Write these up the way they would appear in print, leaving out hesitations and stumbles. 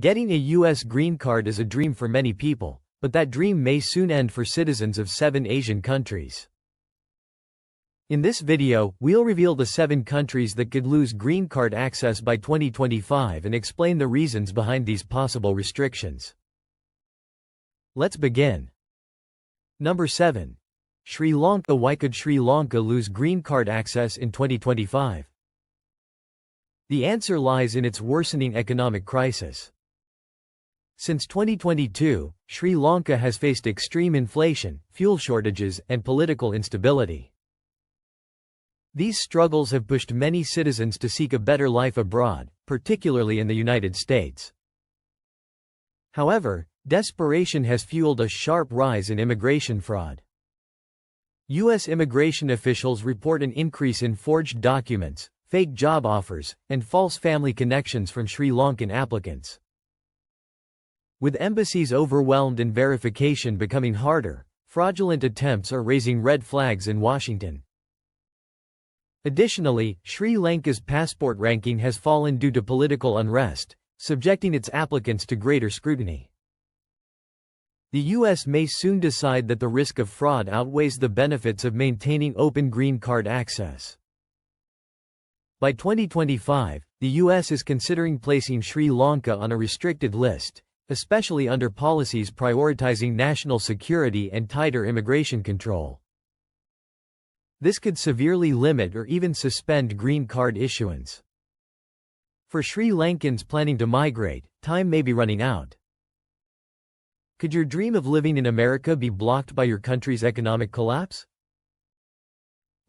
Getting a U.S. green card is a dream for many people, but that dream may soon end for citizens of 7 Asian countries. In this video, we'll reveal the 7 countries that could lose green card access by 2025 and explain the reasons behind these possible restrictions. Let's begin. Number 7. Sri Lanka. Why could Sri Lanka lose green card access in 2025? The answer lies in its worsening economic crisis. Since 2022, Sri Lanka has faced extreme inflation, fuel shortages, and political instability. These struggles have pushed many citizens to seek a better life abroad, particularly in the United States. However, desperation has fueled a sharp rise in immigration fraud. U.S. immigration officials report an increase in forged documents, fake job offers, and false family connections from Sri Lankan applicants. With embassies overwhelmed and verification becoming harder, fraudulent attempts are raising red flags in Washington. Additionally, Sri Lanka's passport ranking has fallen due to political unrest, subjecting its applicants to greater scrutiny. The U.S. may soon decide that the risk of fraud outweighs the benefits of maintaining open green card access. By 2025, the U.S. is considering placing Sri Lanka on a restricted list, especially under policies prioritizing national security and tighter immigration control. This could severely limit or even suspend green card issuance. For Sri Lankans planning to migrate, time may be running out. Could your dream of living in America be blocked by your country's economic collapse?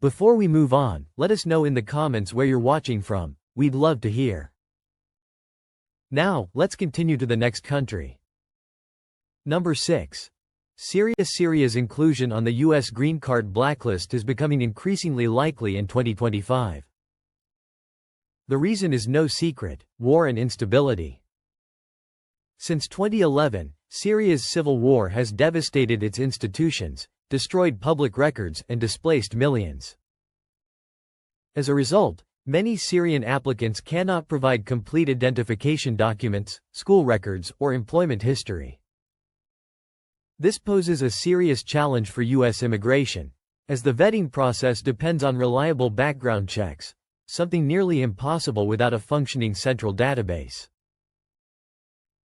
Before we move on, let us know in the comments where you're watching from. We'd love to hear. Now, let's continue to the next country. Number 6. Syria. Syria's inclusion on the U.S. green card blacklist is becoming increasingly likely in 2025. The reason is no secret: war and instability. Since 2011, Syria's civil war has devastated its institutions, destroyed public records, and displaced millions. As a result, many Syrian applicants cannot provide complete identification documents, school records, or employment history. This poses a serious challenge for U.S. immigration, as the vetting process depends on reliable background checks, something nearly impossible without a functioning central database.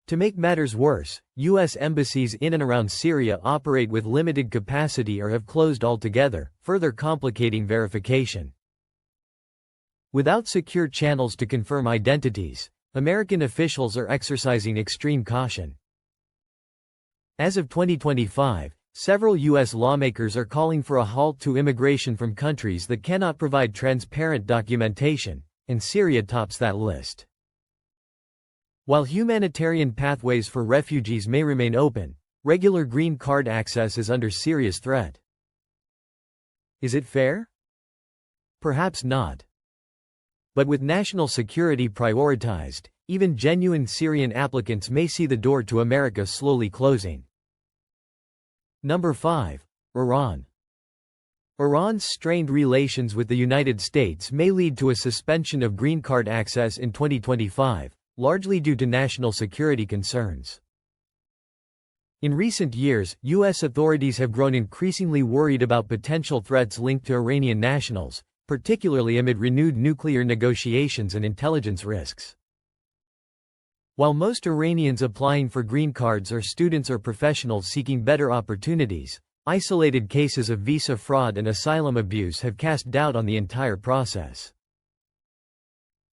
To make matters worse, U.S. embassies in and around Syria operate with limited capacity or have closed altogether, further complicating verification. Without secure channels to confirm identities, American officials are exercising extreme caution. As of 2025, several U.S. lawmakers are calling for a halt to immigration from countries that cannot provide transparent documentation, and Syria tops that list. While humanitarian pathways for refugees may remain open, regular green card access is under serious threat. Is it fair? Perhaps not. But with national security prioritized, even genuine Syrian applicants may see the door to America slowly closing. Number 5. Iran. Iran's strained relations with the United States may lead to a suspension of green card access in 2025, largely due to national security concerns. In recent years, U.S. authorities have grown increasingly worried about potential threats linked to Iranian nationals, particularly amid renewed nuclear negotiations and intelligence risks. While most Iranians applying for green cards are students or professionals seeking better opportunities, isolated cases of visa fraud and asylum abuse have cast doubt on the entire process.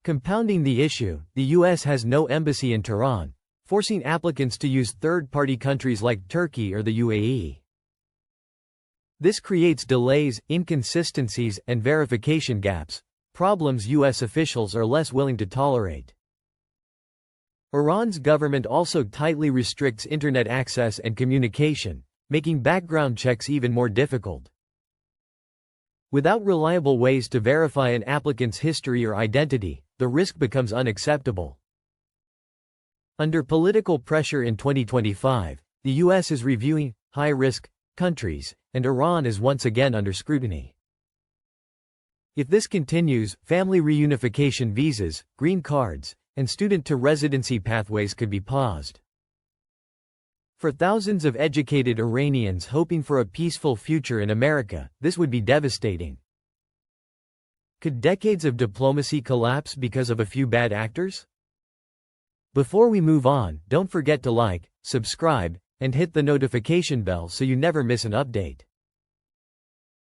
Compounding the issue, the U.S. has no embassy in Tehran, forcing applicants to use third-party countries like Turkey or the UAE. This creates delays, inconsistencies, and verification gaps, problems U.S. officials are less willing to tolerate. Iran's government also tightly restricts internet access and communication, making background checks even more difficult. Without reliable ways to verify an applicant's history or identity, the risk becomes unacceptable. Under political pressure in 2025, the U.S. is reviewing high-risk countries, and Iran is once again under scrutiny. If this continues, family reunification visas, green cards, and student-to-residency pathways could be paused. For thousands of educated Iranians hoping for a peaceful future in America, this would be devastating. Could decades of diplomacy collapse because of a few bad actors? Before we move on, don't forget to like, subscribe, and hit the notification bell so you never miss an update.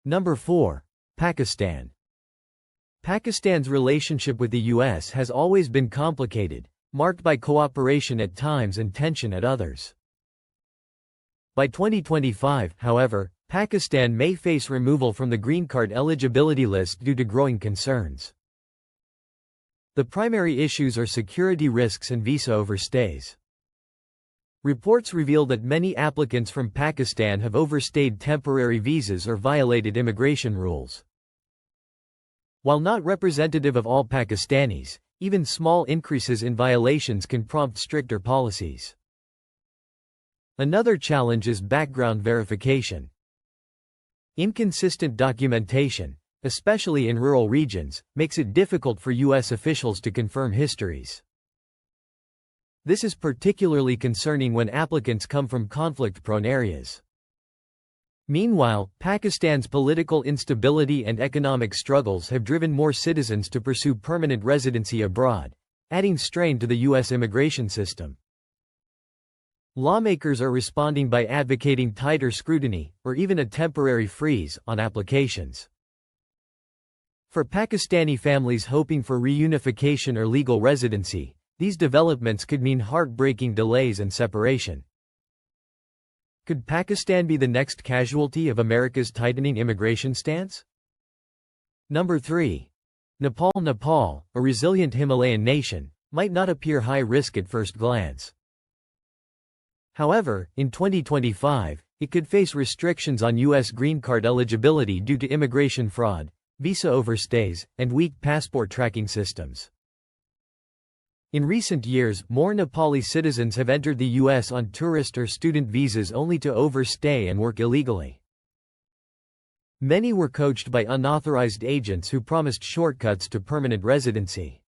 Number 4. Pakistan. Pakistan's relationship with the U.S. has always been complicated, marked by cooperation at times and tension at others. By 2025, however, Pakistan may face removal from the green card eligibility list due to growing concerns. The primary issues are security risks and visa overstays. Reports reveal that many applicants from Pakistan have overstayed temporary visas or violated immigration rules. While not representative of all Pakistanis, even small increases in violations can prompt stricter policies. Another challenge is background verification. Inconsistent documentation, especially in rural regions, makes it difficult for U.S. officials to confirm histories. This is particularly concerning when applicants come from conflict-prone areas. Meanwhile, Pakistan's political instability and economic struggles have driven more citizens to pursue permanent residency abroad, adding strain to the U.S. immigration system. Lawmakers are responding by advocating tighter scrutiny, or even a temporary freeze, on applications. For Pakistani families hoping for reunification or legal residency, these developments could mean heartbreaking delays and separation. Could Pakistan be the next casualty of America's tightening immigration stance? Number 3. Nepal. Nepal, a resilient Himalayan nation, might not appear high risk at first glance. However, in 2025, it could face restrictions on U.S. green card eligibility due to immigration fraud, visa overstays, and weak passport tracking systems. In recent years, more Nepali citizens have entered the U.S. on tourist or student visas only to overstay and work illegally. Many were coached by unauthorized agents who promised shortcuts to permanent residency.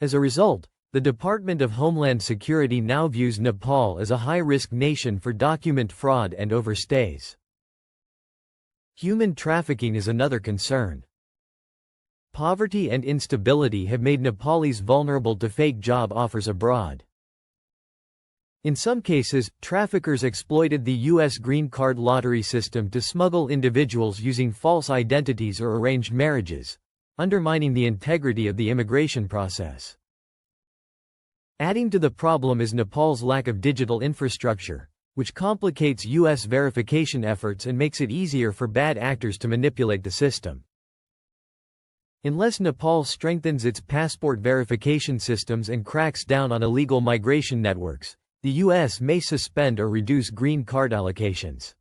As a result, the Department of Homeland Security now views Nepal as a high-risk nation for document fraud and overstays. Human trafficking is another concern. Poverty and instability have made Nepalis vulnerable to fake job offers abroad. In some cases, traffickers exploited the U.S. green card lottery system to smuggle individuals using false identities or arranged marriages, undermining the integrity of the immigration process. Adding to the problem is Nepal's lack of digital infrastructure, which complicates U.S. verification efforts and makes it easier for bad actors to manipulate the system. Unless Nepal strengthens its passport verification systems and cracks down on illegal migration networks, the U.S. may suspend or reduce green card allocations.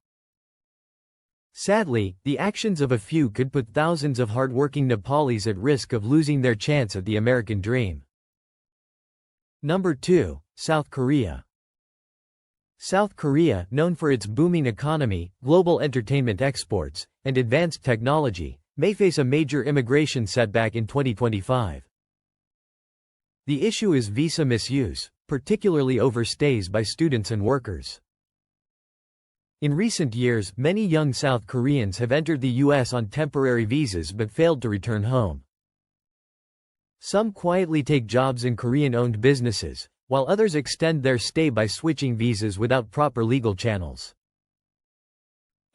Sadly, the actions of a few could put thousands of hardworking Nepalis at risk of losing their chance at the American dream. Number 2. South Korea. South Korea, known for its booming economy, global entertainment exports, and advanced technology, may face a major immigration setback in 2025. The issue is visa misuse, particularly overstays by students and workers. In recent years, many young South Koreans have entered the U.S. on temporary visas but failed to return home. Some quietly take jobs in Korean-owned businesses, while others extend their stay by switching visas without proper legal channels.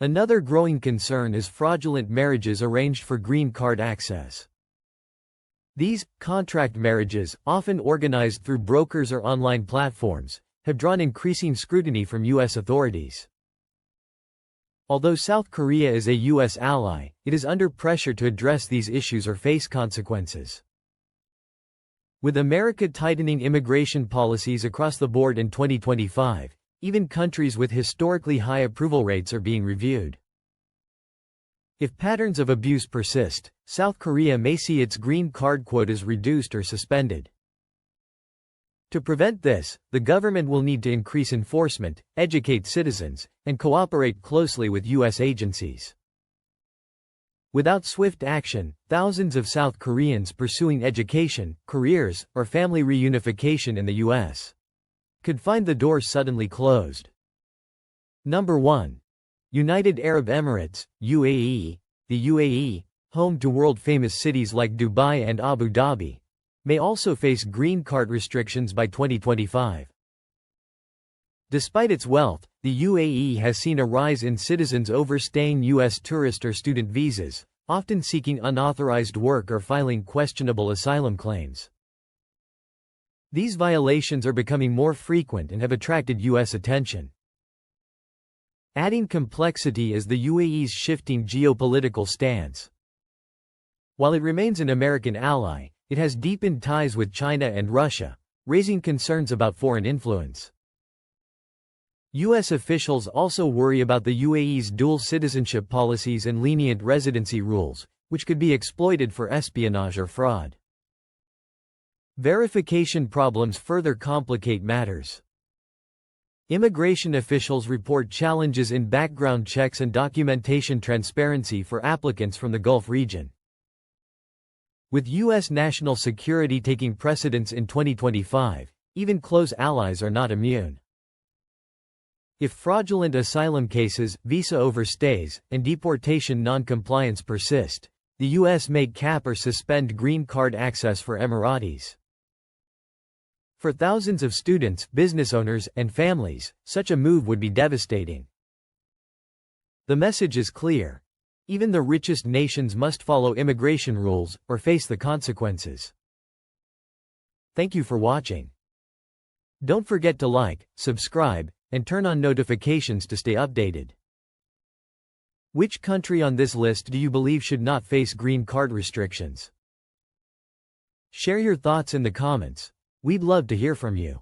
Another growing concern is fraudulent marriages arranged for green card access. These contract marriages, often organized through brokers or online platforms, have drawn increasing scrutiny from U.S. authorities. Although South Korea is a U.S. ally, it is under pressure to address these issues or face consequences. With America tightening immigration policies across the board in 2025, even countries with historically high approval rates are being reviewed. If patterns of abuse persist, South Korea may see its green card quotas reduced or suspended. To prevent this, the government will need to increase enforcement, educate citizens, and cooperate closely with U.S. agencies. Without swift action, thousands of South Koreans pursuing education, careers, or family reunification in the U.S. could find the doors suddenly closed. Number 1. United Arab Emirates, UAE. The UAE, home to world-famous cities like Dubai and Abu Dhabi, may also face green card restrictions by 2025. Despite its wealth, the UAE has seen a rise in citizens overstaying U.S. tourist or student visas, often seeking unauthorized work or filing questionable asylum claims. These violations are becoming more frequent and have attracted U.S. attention. Adding complexity is the UAE's shifting geopolitical stance. While it remains an American ally, it has deepened ties with China and Russia, raising concerns about foreign influence. U.S. officials also worry about the UAE's dual citizenship policies and lenient residency rules, which could be exploited for espionage or fraud. Verification problems further complicate matters. Immigration officials report challenges in background checks and documentation transparency for applicants from the Gulf region. With U.S. national security taking precedence in 2025, even close allies are not immune. If fraudulent asylum cases, visa overstays, and deportation non-compliance persist, the U.S. may cap or suspend green card access for Emiratis. For thousands of students, business owners, and families, such a move would be devastating. The message is clear. Even the richest nations must follow immigration rules, or face the consequences. Thank you for watching. Don't forget to like, subscribe, and turn on notifications to stay updated. Which country on this list do you believe should not face green card restrictions? Share your thoughts in the comments. We'd love to hear from you.